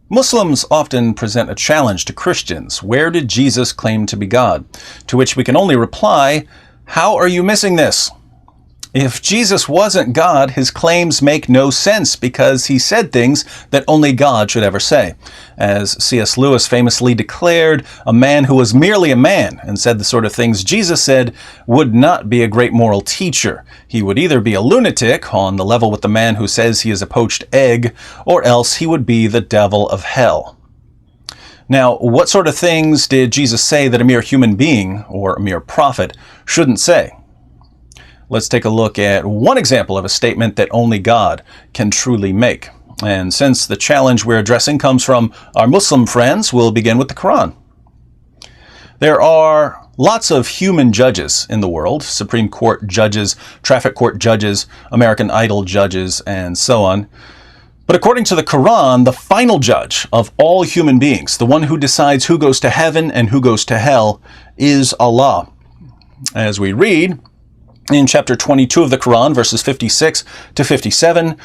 Muslims often present a challenge to Christians. Where did Jesus claim to be God? To which we can only reply, how are you missing this? If Jesus wasn't God, his claims make no sense because he said things that only God should ever say. As C.S. Lewis famously declared, a man who was merely a man and said the sort of things Jesus said would not be a great moral teacher. He would either be a lunatic on the level with the man who says he is a poached egg, or else he would be the devil of hell. Now, what sort of things did Jesus say that a mere human being, or a mere prophet, shouldn't say? Let's take a look at one example of a statement that only God can truly make. And since the challenge we're addressing comes from our Muslim friends, we'll begin with the Quran. There are lots of human judges in the world, Supreme Court judges, traffic court judges, American Idol judges, and so on. But according to the Quran, the final judge of all human beings, the one who decides who goes to heaven and who goes to hell, is Allah. As we read in chapter 22 of the Quran, verses 56 to 57,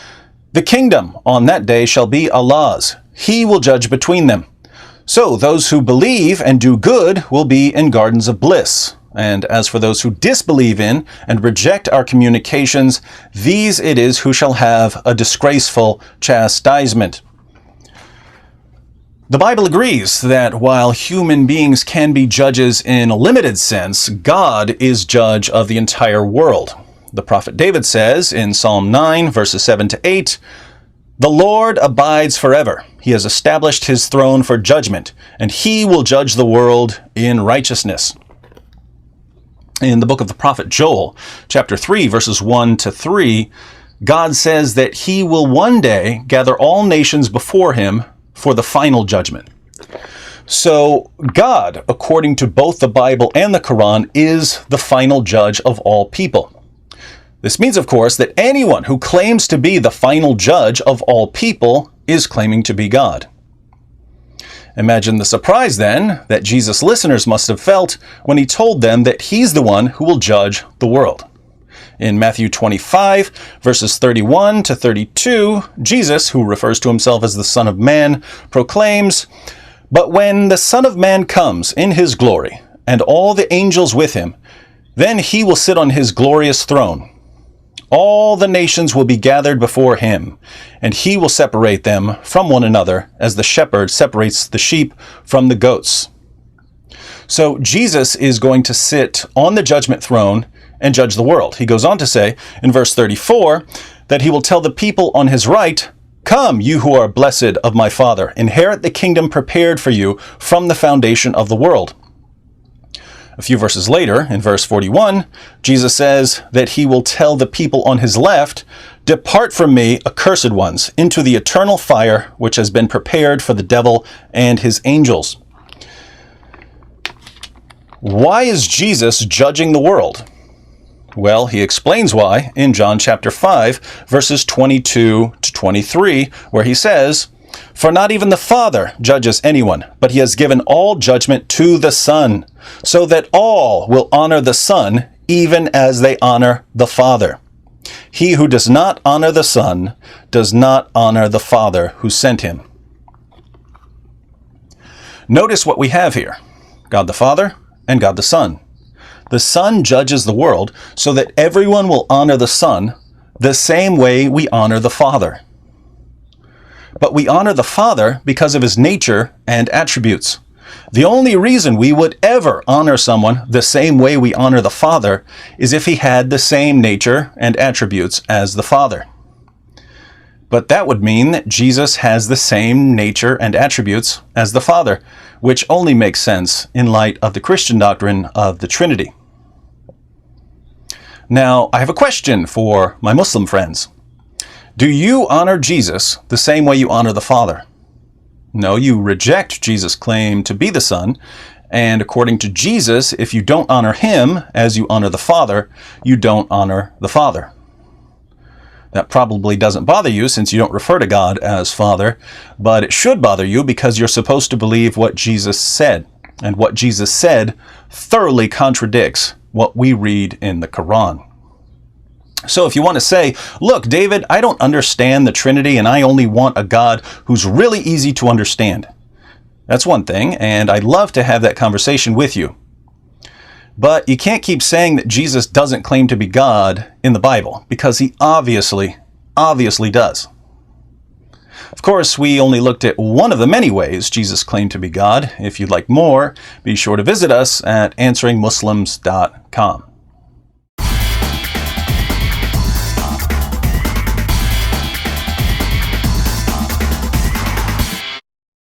the kingdom on that day shall be Allah's. He will judge between them. So those who believe and do good will be in gardens of bliss. And as for those who disbelieve in and reject our communications, these it is who shall have a disgraceful chastisement. The Bible agrees that while human beings can be judges in a limited sense, God is judge of the entire world. The prophet David says in Psalm 9, verses 7 to 8, "The Lord abides forever. He has established his throne for judgment, and he will judge the world in righteousness." In the book of the prophet Joel, chapter 3, verses 1 to 3, God says that he will one day gather all nations before him for the final judgment. So God, according to both the Bible and the Quran, is the final judge of all people. This means, of course, that anyone who claims to be the final judge of all people is claiming to be God. Imagine the surprise, then, that Jesus' listeners must have felt when he told them that he's the one who will judge the world. In Matthew 25, verses 31 to 32, Jesus, who refers to himself as the Son of Man, proclaims, "But when the Son of Man comes in his glory, and all the angels with him, then he will sit on his glorious throne. All the nations will be gathered before him, and he will separate them from one another as the shepherd separates the sheep from the goats." So Jesus is going to sit on the judgment throne and judge the world. He goes on to say in verse 34 that he will tell the people on his right, "Come, you who are blessed of my Father, inherit the kingdom prepared for you from the foundation of the world." A few verses later, in verse 41, Jesus says that he will tell the people on his left, "Depart from me, accursed ones, into the eternal fire which has been prepared for the devil and his angels." Why is Jesus judging the world? Well, he explains why in John chapter 5, verses 22 to 23, where he says, "For not even the Father judges anyone, but he has given all judgment to the Son, so that all will honor the Son, even as they honor the Father. He who does not honor the Son does not honor the Father who sent him." Notice what we have here: God the Father and God the Son. The Son judges the world so that everyone will honor the Son the same way we honor the Father. But we honor the Father because of his nature and attributes. The only reason we would ever honor someone the same way we honor the Father is if he had the same nature and attributes as the Father. But that would mean that Jesus has the same nature and attributes as the Father, which only makes sense in light of the Christian doctrine of the Trinity. Now, I have a question for my Muslim friends. Do you honor Jesus the same way you honor the Father? No, you reject Jesus' claim to be the Son, and according to Jesus, if you don't honor him as you honor the Father, you don't honor the Father. That probably doesn't bother you since you don't refer to God as Father, but it should bother you because you're supposed to believe what Jesus said, and what Jesus said thoroughly contradicts what we read in the Quran. So if you want to say, look, David, I don't understand the Trinity and I only want a God who's really easy to understand. That's one thing, and I'd love to have that conversation with you. But you can't keep saying that Jesus doesn't claim to be God in the Bible, because he obviously does. Of course, we only looked at one of the many ways Jesus claimed to be God. If you'd like more, be sure to visit us at answeringmuslims.com.